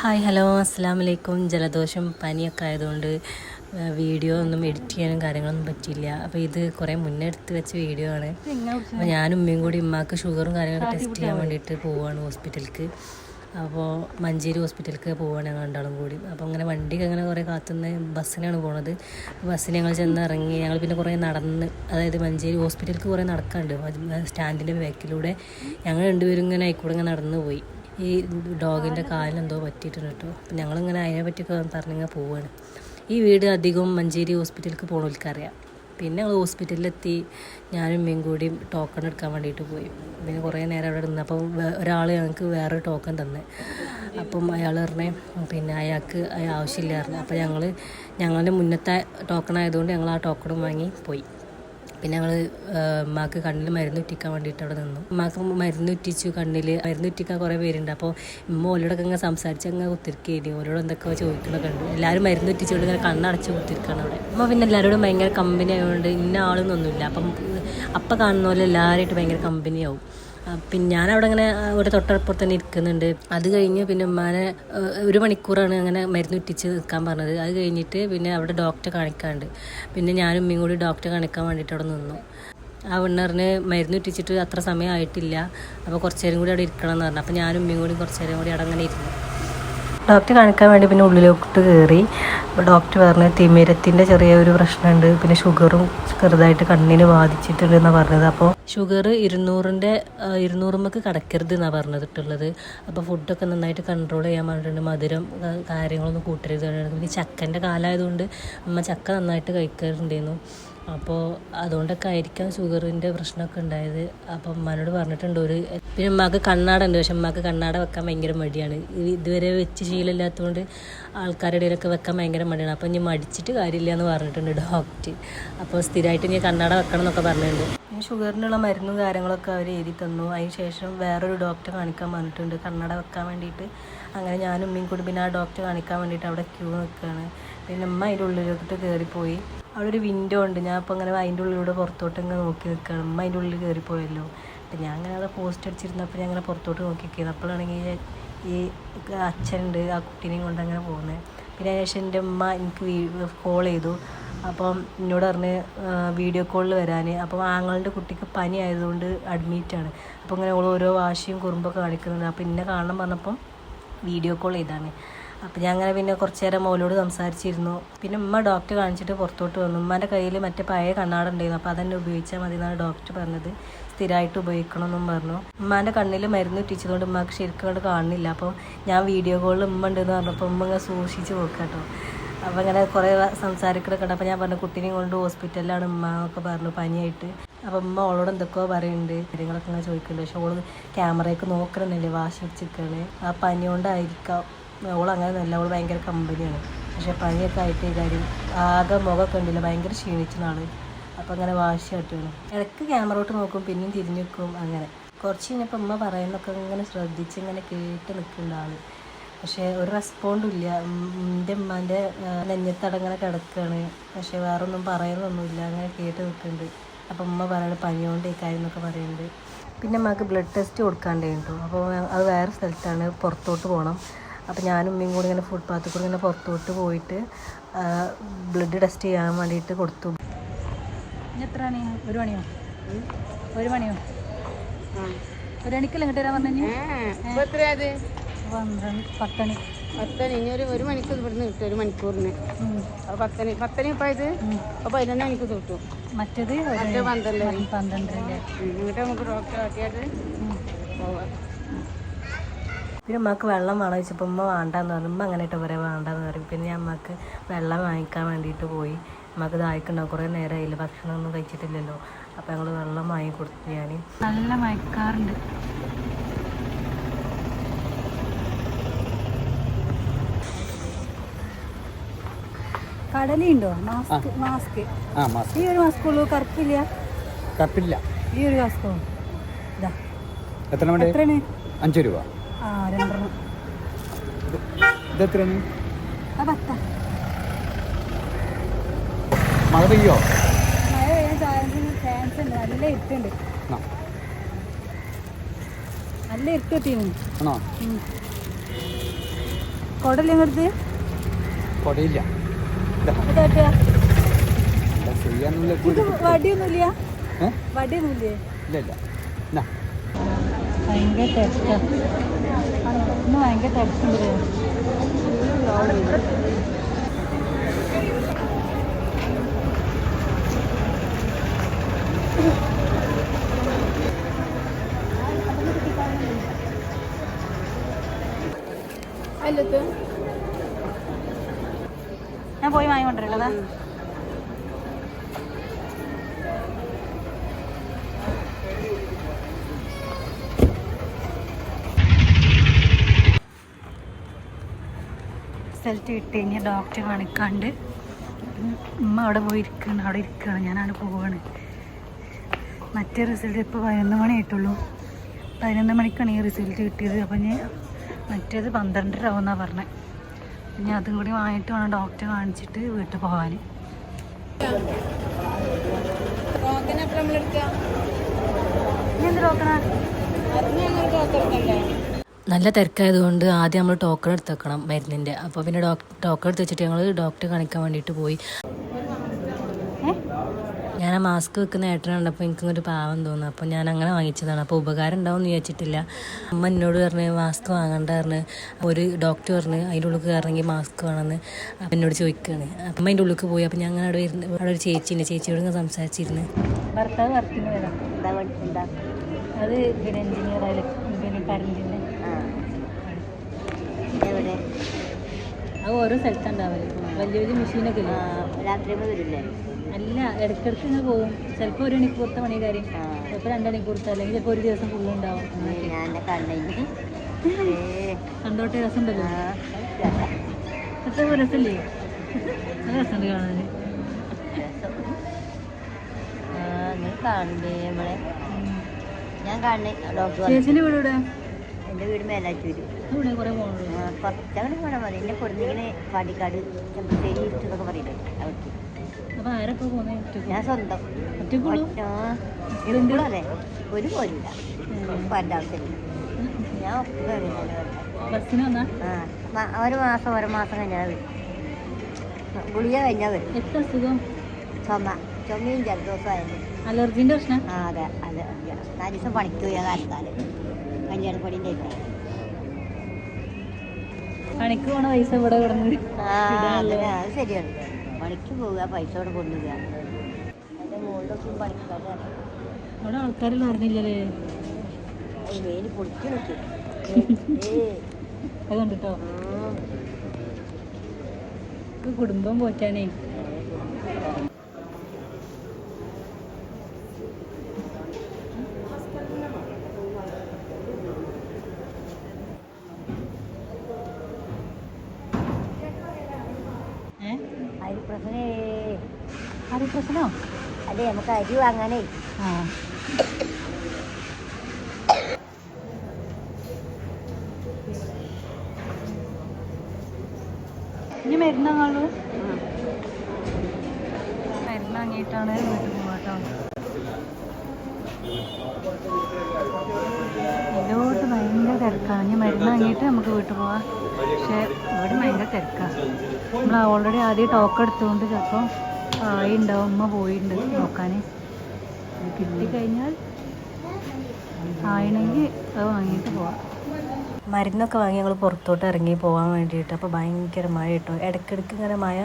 Hi hello അസ്സലാമലൈക്കും. ജലദോഷം പനിയൊക്കെ ആയതുകൊണ്ട് വീഡിയോ ഒന്നും എഡിറ്റ് ചെയ്യാനും കാര്യങ്ങളൊന്നും പറ്റിയില്ല. അപ്പോൾ ഇത് കുറേ മുന്നേ എടുത്ത് വെച്ച വീഡിയോ ആണ്. അപ്പോൾ ഞാനും ഉമ്മയും കൂടി ഉമ്മാക്ക് ഷുഗറും കാര്യങ്ങളൊക്കെ ടെസ്റ്റ് ചെയ്യാൻ വേണ്ടിയിട്ട് പോവുകയാണ് ഹോസ്പിറ്റലിലേക്ക്. അപ്പോൾ മഞ്ചേരി ഹോസ്പിറ്റലിലേക്ക് പോവുകയാണ് ഞങ്ങൾ രണ്ടാളും കൂടി. അപ്പോൾ അങ്ങനെ വണ്ടിക്ക് അങ്ങനെ കുറേ കാത്തുനിന്ന് ബസ്സിനാണ് പോണത്. ബസ്സിന് ഞങ്ങൾ ചെന്ന് ഇറങ്ങി. ഞങ്ങൾ പിന്നെ കുറേ നടന്ന്, അതായത് മഞ്ചേരി ഹോസ്പിറ്റലിലേക്ക് കുറേ നടക്കാനുണ്ട് സ്റ്റാൻഡിൻ്റെ ബാക്കിലൂടെ. ഞങ്ങൾ രണ്ടുപേരും ഇങ്ങനെ ആയിക്കൂടെ ഇങ്ങനെ നടന്നു പോയി. ഈ ഡോഗിൻ്റെ കാലിനെന്തോ പറ്റിയിട്ടുണ്ട് കേട്ടോ. അപ്പം ഞങ്ങളിങ്ങനെ അതിനെ പറ്റിയൊക്കെ പറഞ്ഞിങ്ങനെ പോവുകയാണ്. ഈ വീട് അധികം മഞ്ചേരി ഹോസ്പിറ്റലിലേക്ക് പോകണവർക്കറിയാം. പിന്നെ ഞങ്ങൾ ഹോസ്പിറ്റലിലെത്തി. ഞാനും ഉമ്മയും കൂടി ടോക്കൺ എടുക്കാൻ വേണ്ടിയിട്ട് പോയി. പിന്നെ കുറേ നേരം അവിടെ ഇരുന്ന്. അപ്പം ഒരാൾ ഞങ്ങൾക്ക് വേറൊരു ടോക്കൺ തന്നെ. അപ്പം അയാൾ പറഞ്ഞേ പിന്നെ അയാൾക്ക് ആവശ്യമില്ല പറഞ്ഞു. അപ്പോൾ ഞങ്ങളുടെ മുന്നത്തെ ടോക്കൺ ആയതുകൊണ്ട് ഞങ്ങൾ ആ ടോക്കണും വാങ്ങി പോയി. പിന്നെ ഞങ്ങൾ ഉമ്മാക്ക് കണ്ണിൽ മരുന്ന് ഉറ്റിക്കാൻ വേണ്ടിയിട്ട് അവിടെ നിന്നു. ഉമ്മാക്ക് മരുന്ന് ഉറ്റിച്ചു. മരുന്ന് ഉറ്റിക്കാൻ കുറേ പേരുണ്ട്. അപ്പോൾ ഉമ്മ ഓലോടൊക്കെ ഇങ്ങനെ സംസാരിച്ച് അങ്ങനെ കുത്തിരിക്കുകയായിരുന്നു. ഓരോട് എന്തൊക്കെ ചോദിക്കണൊക്കെ ഉണ്ട്. എല്ലാവരും മരുന്ന് ഉറ്റിച്ചുകൊണ്ട് ഇങ്ങനെ കണ്ണടച്ച് കുത്തിരിക്കുകയാണ് അവിടെ. ഉമ്മ പിന്നെ എല്ലാവരോടും ഭയങ്കര കമ്പനി ആയതുകൊണ്ട് ഇന്ന ആളെന്നൊന്നുമില്ല. അപ്പം കാണുന്ന പോലെ എല്ലാവരുമായിട്ട് ഭയങ്കര കമ്പനിയാവും. പിന്നെ ഞാനവിടെ അങ്ങനെ ഒരു തൊട്ടപ്പുറത്ത് തന്നെ ഇരിക്കുന്നുണ്ട്. അത് കഴിഞ്ഞ് പിന്നെ ഉമ്മാനെ 1 മണിക്കൂറാണ് അങ്ങനെ മരുന്ന് ഉറ്റിച്ച് നിൽക്കാൻ പറഞ്ഞത്. അത് കഴിഞ്ഞിട്ട് പിന്നെ അവിടെ ഡോക്ടറെ കാണിക്കാണ്ട്. പിന്നെ ഞാനും ഉമ്മയും കൂടി ഡോക്ടറെ കാണിക്കാൻ വേണ്ടിയിട്ട് അവിടെ നിന്നു. ആ പെണ്ണറിന് മരുന്ന് ഉറ്റിച്ചിട്ട് അത്ര സമയമായിട്ടില്ല, അപ്പോൾ കുറച്ച് നേരം കൂടി അവിടെ ഇരിക്കണം എന്ന് പറഞ്ഞു. അപ്പോൾ ഞാനും ഉമ്മയും കൂടി കുറച്ച് നേരം കൂടി അവിടെ അങ്ങനെ ഇരുന്നു. ഡോക്ടറെ കാണിക്കാൻ വേണ്ടി പിന്നെ ഉള്ളിലോട്ട് കയറി. അപ്പോൾ ഡോക്ടർ പറഞ്ഞു തിമിരത്തിൻ്റെ ചെറിയൊരു പ്രശ്നമുണ്ട്, പിന്നെ ഷുഗറും ചെറുതായിട്ട് കണ്ണിന് ബാധിച്ചിട്ടുണ്ട് എന്നാണ് പറഞ്ഞത്. അപ്പോൾ ഷുഗർ 200 കടക്കരുത് എന്നാണ് പറഞ്ഞിട്ടുള്ളത്. അപ്പോൾ ഫുഡൊക്കെ നന്നായിട്ട് കൺട്രോൾ ചെയ്യാൻ പറഞ്ഞിട്ടുണ്ട്. മധുരം കാര്യങ്ങളൊന്നും കൂട്ടരുത്. പിന്നെ ചക്കൻ്റെ കാലമായതുകൊണ്ട് അമ്മ ചക്ക നന്നായിട്ട് കഴിക്കാറുണ്ടായിരുന്നു. അപ്പോൾ അതുകൊണ്ടൊക്കെ ആയിരിക്കാം ഷുഗറിൻ്റെ പ്രശ്നമൊക്കെ ഉണ്ടായത്. അപ്പം ഉമ്മാനോട് പറഞ്ഞിട്ടുണ്ട്. പിന്നെ ഉമ്മാക്ക് കണ്ണാട ഉണ്ട്, പക്ഷെ ഉമ്മാക്ക് കണ്ണാട വെക്കാൻ ഭയങ്കര മടിയാണ്. ഇതുവരെ വെച്ച് ശീലമില്ലാത്തതുകൊണ്ട് ആൾക്കാരുടെ ഇടയിലൊക്കെ വെക്കാൻ ഭയങ്കര മടിയാണ്. അപ്പോൾ ഇനി മടിച്ചിട്ട് കാര്യമില്ല എന്ന് പറഞ്ഞിട്ടുണ്ട് ഡോക്ടർ. അപ്പോൾ സ്ഥിരമായിട്ട് ഇനി കണ്ണാട വെക്കണം എന്നൊക്കെ പറഞ്ഞിട്ടുണ്ട്. പിന്നെ ഷുഗറിനുള്ള മരുന്നും കാര്യങ്ങളൊക്കെ അവർ എഴുതി തന്നു. അതിന് ശേഷം വേറൊരു ഡോക്ടറെ കാണിക്കാൻ പറഞ്ഞിട്ടുണ്ട് കണ്ണാട വെക്കാൻ വേണ്ടിയിട്ട്. അങ്ങനെ ഞാനും ഉമ്മയും കൂടി പിന്നെ ആ ഡോക്ടറെ കാണിക്കാൻ വേണ്ടിയിട്ട് അവിടെ ക്യൂ നിൽക്കുകയാണ്. പിന്നെ ഉമ്മ അതിൻ്റെ ഉള്ളിലോട്ട് കയറിപ്പോയി. അവിടെ ഒരു വിൻഡോ ഉണ്ട്. ഞാൻ അപ്പോൾ അങ്ങനെ അതിൻ്റെ ഉള്ളിലൂടെ പുറത്തോട്ട് ഇങ്ങനെ നോക്കി നിൽക്കുകയാണ്. ഉമ്മ അതിൻ്റെ ഉള്ളിൽ കയറിപ്പോയല്ലോ. അപ്പം ഞാൻ അങ്ങനെ അത് പോസ്റ്റ് അടിച്ചിരുന്നപ്പോൾ ഞാൻ അങ്ങനെ പുറത്തോട്ട് നോക്കി നിൽക്കുന്നത്. അപ്പോഴാണെങ്കിൽ ഈ അച്ഛനുണ്ട് ആ കുട്ടീനെയും കൊണ്ട് അങ്ങനെ പോകുന്നത്. പിന്നെ അതിന് ശേഷം എൻ്റെ ഉമ്മ എനിക്ക് കോൾ ചെയ്തു. അപ്പം എന്നോട് പറഞ്ഞ് വീഡിയോ കോളിൽ വരാൻ. അപ്പോൾ ആങ്ങളുടെ കുട്ടിക്ക് പനി ആയതുകൊണ്ട് അഡ്മിറ്റാണ്. അപ്പോൾ ഇങ്ങനെ ഓരോ വാശിയും കുറുമ്പൊക്കെ കാണിക്കുന്നുണ്ട്. അപ്പോൾ എന്നെ കാണണം പറഞ്ഞപ്പം വീഡിയോ കോൾ ചെയ്താണ്. അപ്പോൾ ഞാൻ അങ്ങനെ പിന്നെ കുറച്ച് നേരം മോളോട് സംസാരിച്ചിരുന്നു. പിന്നെ ഉമ്മ ഡോക്ടറെ കാണിച്ചിട്ട് പുറത്തോട്ട് വന്നു. ഉമ്മാൻ്റെ കയ്യിൽ മറ്റേ പഴയ കണ്ണാട ഉണ്ടായിരുന്നു. അപ്പോൾ അതന്നെ ഉപയോഗിച്ചാൽ മതി എന്നാണ് ഡോക്ടർ പറഞ്ഞത്. സ്ഥിരമായിട്ട് ഉപയോഗിക്കണമെന്നും പറഞ്ഞു. ഉമ്മാൻ്റെ കണ്ണിൽ മരുന്ന് ഇട്ടിച്ചതുകൊണ്ട് ഉമ്മക്ക് ശരിക്കും കൊണ്ട് കാണുന്നില്ല. അപ്പോൾ ഞാൻ വീഡിയോ കോളിൽ ഉമ്മ ഉണ്ടെന്ന് പറഞ്ഞപ്പോൾ ഉമ്മ ഇങ്ങനെ സൂക്ഷിച്ച് നോക്കാം കേട്ടോ. അപ്പോൾ അങ്ങനെ കുറേ സംസാരിക്കലൊക്കെ ഉണ്ട്. അപ്പോൾ ഞാൻ പറഞ്ഞു കുട്ടീനെയും കൊണ്ട് ഹോസ്പിറ്റലിലാണ് ഉമ്മ എന്നൊക്കെ പറഞ്ഞു പനിയായിട്ട്. അപ്പോൾ ഉമ്മ അവളോട് എന്തൊക്കെയോ പറയുന്നുണ്ട്, കാര്യങ്ങളൊക്കെ അങ്ങനെ ചോദിക്കുന്നുണ്ട്. പക്ഷെ അവൾ ക്യാമറയ്ക്ക് നോക്കണമെന്നില്ലേ, വാശി പിടിച്ചിരിക്കുകയാണ്. ആ പനി കൊണ്ടായിരിക്കാം. അവളങ്ങനെ നല്ല, അവൾ ഭയങ്കര കമ്പനിയാണ്. പക്ഷെ പനിയൊക്കെ ആയിട്ട് കാര്യം ആകെ മുഖമൊക്കെ ഉണ്ടല്ലോ, ഭയങ്കര ക്ഷീണിച്ച നാള്. അപ്പോൾ അങ്ങനെ വാശി കാട്ടുകയാണ്. ഇടയ്ക്ക് ക്യാമറോട്ട് നോക്കും, പിന്നെയും തിരിഞ്ഞു നിൽക്കും. അങ്ങനെ കുറച്ച് കഴിഞ്ഞപ്പോൾ ഉമ്മ പറയുന്നതൊക്കെ ഇങ്ങനെ ശ്രദ്ധിച്ച് ഇങ്ങനെ കേട്ട് നിൽക്കുന്ന ആൾ. പക്ഷേ ഒരു റെസ്പോണ്ടും ഇല്ല. എൻ്റെ ഉമ്മാൻ്റെ നെഞ്ഞത്തടങ്ങനെ കിടക്കുകയാണ്. പക്ഷേ വേറെ ഒന്നും പറയുന്നൊന്നുമില്ല, അങ്ങനെ കേട്ട് നിൽക്കുന്നുണ്ട്. അപ്പോൾ ഉമ്മ പറയുന്നത് പനിയോണ്ട് ഈ കാര്യം എന്നൊക്കെ പറയുന്നുണ്ട്. പിന്നെ ഉമ്മക്ക് ബ്ലഡ് ടെസ്റ്റ് കൊടുക്കാണ്ടേ കേട്ടോ. അപ്പോൾ അത് വേറെ സ്ഥലത്താണ്, പുറത്തോട്ട് പോകണം. അപ്പോൾ ഞാനും ഉമ്മയും കൂടി ഇങ്ങനെ ഫുട്പാത്തിൽ കൂടി ഇങ്ങനെ പുറത്തോട്ട് പോയിട്ട് ബ്ലഡ് ടെസ്റ്റ് ചെയ്യാൻ വേണ്ടിയിട്ട് കൊടുത്തു. എത്രയാണ്? 1 മണിയോ? 1 മണിയോ? 1 മണിക്കല്ലേ ഇങ്ങോട്ട് വരാൻ പറഞ്ഞു? 10 ഇനി 1 മണിക്കൂർ ഇവിടുന്ന് കിട്ടും. 1 മണിക്കൂറിന് 10 ഇപ്പോൾ ഇത് അപ്പോൾ 11 മണിക്കൂർ കിട്ടും. മറ്റേത് 12 ഇങ്ങോട്ട് നമുക്ക് ഡോക്ടറെ കാട്ടിയായിട്ട് പോവാം. പിന്നെ ഉമ്മക്ക് വെള്ളം വേണം വെച്ചപ്പോൾ ഉമ്മ വേണ്ടാന്ന് പറഞ്ഞു. ഉമ്മ അങ്ങനെ പറയാൻ വേണ്ടാന്ന് പറയും. പിന്നെ ഞാൻ ഉമ്മക്ക് വെള്ളം വാങ്ങിക്കാൻ വേണ്ടിയിട്ട് പോയി. ഉമ്മക്ക് ദാഹിക്കുണ്ടാവും, കുറേ നേരമായില്ല, ഭക്ഷണമൊന്നും കഴിച്ചിട്ടില്ലല്ലോ. അപ്പോൾ ഞങ്ങൾ വെള്ളം വാങ്ങി കൊടുത്തു. ഞാൻ നല്ല മയക്കാറുണ്ട്. കടലുണ്ടോ? മാസ്ക് ഈ ഒരു മാസ്ക് ഉള്ളൂ, കറുപ്പില്ല. ഈ ഒരു മാസ്കോ ഇതാ എത്രയാണ്? 5 രൂപ. 2 ഇതെത്രയാണ്? 10. മഴ പെയ്യോ? മഴ പെയ്യാൻ ചാൻസ് ഉണ്ട്. നല്ല ഇരുട്ടുണ്ട്. നല്ല ഇരുട്ട് കിട്ടിയിരുന്നു. ആണോ? കുടല്ലേ ഇങ്ങടുത്ത് കൊടയില്ല അപ്പോൾ കാട്ടുക എന്താ ചെയ്യാന്നുള്ള ഇത് വടിയൊന്നുമില്ല ഏ? വടിയൊന്നുമില്ലേ ഇല്ല ഇല്ല എന്നാ ഭയങ്കര തിരക്കാണ് ഇന്ന് ഭയങ്കര തിരക്കുണ്ട് ഞാൻ പോയി വാങ്ങിക്കൊണ്ടിരല്ലതാ റിസൾട്ട് കിട്ടി ഇനി ഡോക്ടറെ കാണിക്കാണ്ട് ഉമ്മ അവിടെ പോയി ഇരിക്കുകയാണ് അവിടെ ഇരിക്കുകയാണ് ഞാനവിടെ പോവാണ് മറ്റേ റിസൾട്ട് ഇപ്പോൾ 11 മണി ആയിട്ടുള്ളൂ 11 മണിക്കാണ് ഈ റിസൾട്ട് കിട്ടിയത് അപ്പം ഞാൻ മറ്റേത് 12:30 ആവുമെന്നാണ് പറഞ്ഞത് ഇനി അതും കൂടി വാങ്ങിയിട്ട് വേണം ഡോക്ടറെ കാണിച്ചിട്ട് വീട്ടിൽ പോകാൻ ഇനി എന്ത് ഡോക്ടറാ നല്ല തിരക്കായതുകൊണ്ട് ആദ്യം നമ്മൾ ടോക്കൺ എടുത്ത് വെക്കണം മരുന്നിൻ്റെ. അപ്പോൾ പിന്നെ ടോക്കൺ എടുത്ത് വെച്ചിട്ട് ഞങ്ങൾ ഡോക്ടറെ കാണിക്കാൻ വേണ്ടിയിട്ട് പോയി. ഞാൻ ആ മാസ്ക് വെക്കുന്ന ഏട്ടനെ കണ്ടപ്പോൾ എനിക്കിങ്ങോട്ട് പാവം തോന്നുന്നു. അപ്പോൾ ഞാൻ അങ്ങനെ വാങ്ങിച്ചതാണ്. അപ്പോൾ ഉപകാരം ഉണ്ടാവും എന്ന് വിചാരിച്ചിട്ടില്ല. അമ്മ എന്നോട് പറഞ്ഞ് മാസ്ക് വാങ്ങണ്ട പറഞ്ഞ് ഒരു ഡോക്ടർ പറഞ്ഞ് അതിൻ്റെ ഉള്ളിൽ കയറണമെങ്കിൽ മാസ്ക് വേണമെന്ന് അപ്പം എന്നോട് ചോദിക്കുകയാണ്. അമ്മ അതിൻ്റെ ഉള്ളിൽ പോയി. അപ്പോൾ ഞാൻ അങ്ങനെ അവിടെ ഒരു ചേച്ചിയുണ്ട്, ചേച്ചിയോട് ഇങ്ങനെ സംസാരിച്ചിരുന്നു. ഭർത്താവ് വർക്കിന് വരാം അത് പിന്നെ എഞ്ചിനീയർ ആയാലും പിന്നെ കറണ്ടിൻ്റെ അത് ഓരോ സ്ഥലത്തുണ്ടാവില്ല. വലിയ വലിയ മെഷീനൊക്കെ ഇല്ലേ രാത്രി വരില്ലേ? അല്ല ഇടയ്ക്കിടയ്ക്ക് ഇങ്ങനെ പോകും. ചിലപ്പോൾ 1 മണിക്കൂറത്തെ പണി കാര്യം, ചിലപ്പോൾ 2 മണിക്കൂറത്തെ, അല്ലെങ്കിൽ ചിലപ്പോൾ ഒരു ദിവസം ഫുള്ള് ഉണ്ടാവും. കണ്ടോട്ടെ രസമുണ്ടല്ലോ. എത്ര രസമല്ലേ? നല്ല രസമുണ്ട് കാണാൻ. കാണണ്ടേ നമ്മളെ? ഞാൻ കാണണേ ഡോക്ടർ. ചേച്ചിൻ്റെ വീട് ഇവിടെ? എൻ്റെ വീട് മേലാറ്റൂര്. ഇവിടെ കുറേ പോകണുള്ളൂ. കുറച്ചങ്ങനെ പോകണം മതി. എന്നെ കൊടുത്തിങ്ങനെ പാണ്ടിക്കാട് ചെമ്പശ്ശേരി എന്നൊക്കെ പറയുന്നത് അവർക്ക്. അപ്പോൾ ആരൊക്കെ പോകുന്നത്? ഞാൻ സ്വന്തം ഒറ്റക്കുള്ളൂ? എപ്പോഴും അതെ, ഒരു പോലില്ല പോരേണ്ട ആവശ്യമില്ല. ഞാൻ ബസ്സിന് വന്നാ ഒരു മാസം കഴിഞ്ഞാൽ വരും. ഗുളിക കഴിഞ്ഞാൽ വരും. എത്ര അസുഖം? ചുമയും ജലദോഷമായിരുന്നു. അലർജീൻ്റെ പ്രശ്നം? അതെ 4 ദിവസം പണിക്ക് പോയാൽ കാലത്താല് കല്യാണപ്പടിൻ്റെ പണിക്ക് പോണ പൈസ ഇവിടെ കിടന്ന്. അത് ശരിയാണ്. പണിക്ക് പോവുക, പൈസ ഇവിടെ കൊണ്ടുപോവുക. അതിൻ്റെ മുകളിലൊക്കെ പണിക്കാരാണ്. അവിടെ ആൾക്കാരെല്ലാം അറിഞ്ഞില്ലല്ലേ? വെയിൽ പൊളിച്ചു നോക്കി അത് കണ്ടിട്ടോ. കുടുംബം പോറ്റാനേ. പ്രശ്നോ അല്ലേ? നമുക്ക് അരി വാങ്ങാനേ. ഇനി മരുന്ന് വാങ്ങുള്ളൂ. മരുന്ന് വാങ്ങിയിട്ടാണ് വീട്ടിൽ പോകാട്ടോ. ഇതിലോട്ട് ഭയങ്കര തിരക്കാണ്. ഇനി മരുന്ന് വാങ്ങിയിട്ട് നമുക്ക് വീട്ടിൽ പോവാം. പക്ഷേ ഇവിടെ ഭയങ്കര തിരക്കാണ്. നമ്മൾ ഓൾറെഡി ആദ്യം ടോക്കൺ എടുത്തുകൊണ്ട് ചിലപ്പോൾ ആയി ഉണ്ടാവും. ഉമ്മ പോയിട്ടുണ്ട് നോക്കാൻ. കിട്ടിക്കഴിഞ്ഞാൽ ആയിണെങ്കിൽ അത് വാങ്ങിയിട്ട് പോവാം. മരുന്നൊക്കെ വാങ്ങി ഞങ്ങൾ പുറത്തോട്ട് ഇറങ്ങി പോകാൻ വേണ്ടിയിട്ട്. അപ്പോൾ ഭയങ്കര മഴ കേട്ടോ. ഇടയ്ക്കിടയ്ക്ക് ഇങ്ങനെ മഴ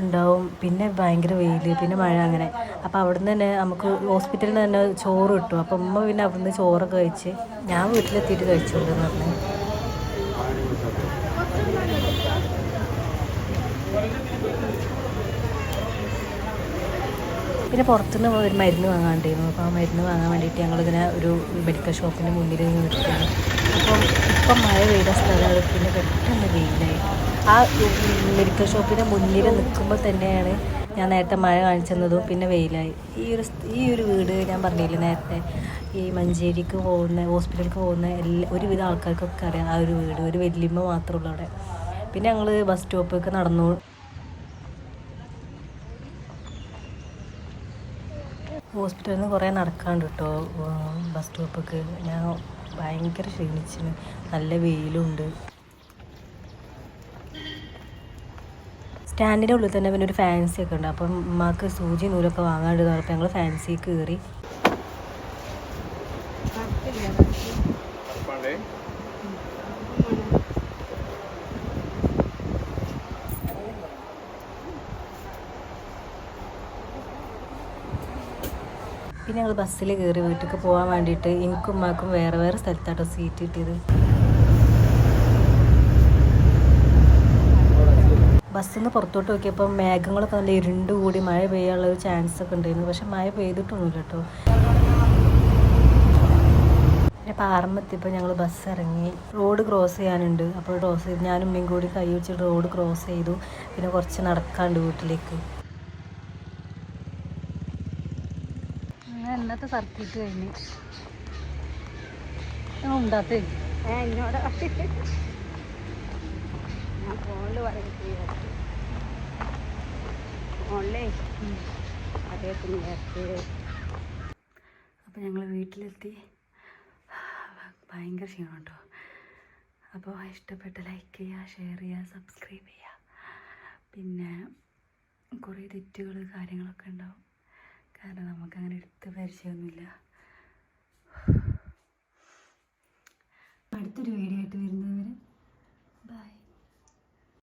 ഉണ്ടാവും, പിന്നെ ഭയങ്കര വെയിൽ, പിന്നെ മഴ അങ്ങനെ. അപ്പോൾ അവിടുന്ന് തന്നെ നമുക്ക് ഹോസ്പിറ്റലിൽ നിന്ന് തന്നെ ചോറ് കിട്ടും. അപ്പോൾ ഉമ്മ പിന്നെ അവിടുന്ന് ചോറൊക്കെ കഴിച്ച് ഞാൻ വീട്ടിലെത്തിയിട്ട് കഴിച്ചുകൊണ്ടെന്ന് പറഞ്ഞു. പിന്നെ പുറത്തുനിന്ന് ഒരു മരുന്ന് വാങ്ങാണ്ടായിരുന്നു. അപ്പോൾ ആ മരുന്ന് വാങ്ങാൻ വേണ്ടിയിട്ട് ഞങ്ങളിങ്ങനെ ഒരു മെഡിക്കൽ ഷോപ്പിൻ്റെ മുന്നിൽ നിൽക്കുകയാണ്. അപ്പം ഇപ്പം മഴ പെയ്ത സ്ഥലമാണ്, പിന്നെ പെട്ടെന്ന് വെയിലായി. ആ മെഡിക്കൽ ഷോപ്പിൻ്റെ മുന്നിൽ നിൽക്കുമ്പോൾ തന്നെയാണ് ഞാൻ നേരത്തെ മഴ കാണിച്ചതും പിന്നെ വെയിലായി. ഈ ഒരു വീട് ഞാൻ പറഞ്ഞില്ലേ നേരത്തെ, ഈ മഞ്ചേരിക്ക് പോകുന്ന ഹോസ്പിറ്റലിലേക്ക് പോകുന്ന ഒരുവിധം ആൾക്കാർക്കൊക്കെ അറിയാം ആ ഒരു വീട്. ഒരു വല്യമ്മ മാത്രമുള്ളൂ അവിടെ. പിന്നെ ഞങ്ങൾ ബസ് സ്റ്റോപ്പൊക്കെ നടന്നു. ഹോസ്പിറ്റലിൽ നിന്ന് കുറേ നടക്കാണ്ട് കേട്ടോ ബസ് സ്റ്റോപ്പൊക്കെ. ഞാൻ ഭയങ്കര ക്ഷീണിച്ചിന്, നല്ല വെയിലുണ്ട്. സ്റ്റാൻഡിൻ്റെ ഉള്ളിൽ തന്നെ പിന്നെ ഒരു ഫാൻസി ഒക്കെ ഉണ്ട്. അപ്പം ഉമ്മാക്ക് സൂചി നൂലൊക്കെ വാങ്ങാണ്ട് പറഞ്ഞപ്പോൾ ഞങ്ങൾ ഫാൻസി കയറി. പിന്നെ ഞങ്ങൾ ബസ്സിൽ കയറി വീട്ടിലേക്ക് പോകാൻ വേണ്ടിയിട്ട് എനിക്കും ഉമ്മാക്കും വേറെ വേറെ സ്ഥലത്താട്ടോ സീറ്റ് കിട്ടിയത്. ബസ്സിൽ നിന്ന് പുറത്തോട്ട് നോക്കിയപ്പോൾ മേഘങ്ങളൊക്കെ നല്ല ഇരുണ്ട് കൂടി മഴ പെയ്യാനുള്ള ഒരു ചാൻസ് ഒക്കെ ഉണ്ടായിരുന്നു. പക്ഷെ മഴ പെയ്തിട്ടൊന്നുമില്ല കേട്ടോ. പിന്നെ പാറമ്പെത്തിയപ്പോൾ ഞങ്ങൾ ബസ് ഇറങ്ങി. റോഡ് ക്രോസ് ചെയ്യാനുണ്ട്. അപ്പോൾ ക്രോസ് ചെയ്ത് ഞാനും ഉമ്മയും കൂടി കൈ വെച്ചിട്ട് റോഡ് ക്രോസ് ചെയ്തു. പിന്നെ കുറച്ച് നടക്കാണ്ട് വീട്ടിലേക്ക്. ഇന്നത്തെ സർക്കിട്ട് കഴിഞ്ഞ് ഉണ്ടാത്ത എന്നോട് ഞാൻ ഫോണിൽ പറയുന്നത് ഫോണിലേ അദ്ദേഹത്തിന് അപ്പോൾ ഞങ്ങൾ വീട്ടിലെത്തി. ഭയങ്കര ക്ഷീണം കേട്ടോ. അപ്പോൾ ഇഷ്ടപ്പെട്ട ലൈക്ക് ചെയ്യുക, ഷെയർ ചെയ്യുക, സബ്സ്ക്രൈബ് ചെയ്യുക. പിന്നെ കുറേ തെറ്റുകൾ കാര്യങ്ങളൊക്കെ ഉണ്ടാവും. കാരണം നമുക്കങ്ങനെ എടുത്ത് പരിചയമൊന്നുമില്ല. അടുത്തൊരു വീഡിയോ ആയിട്ട് വരുന്നത്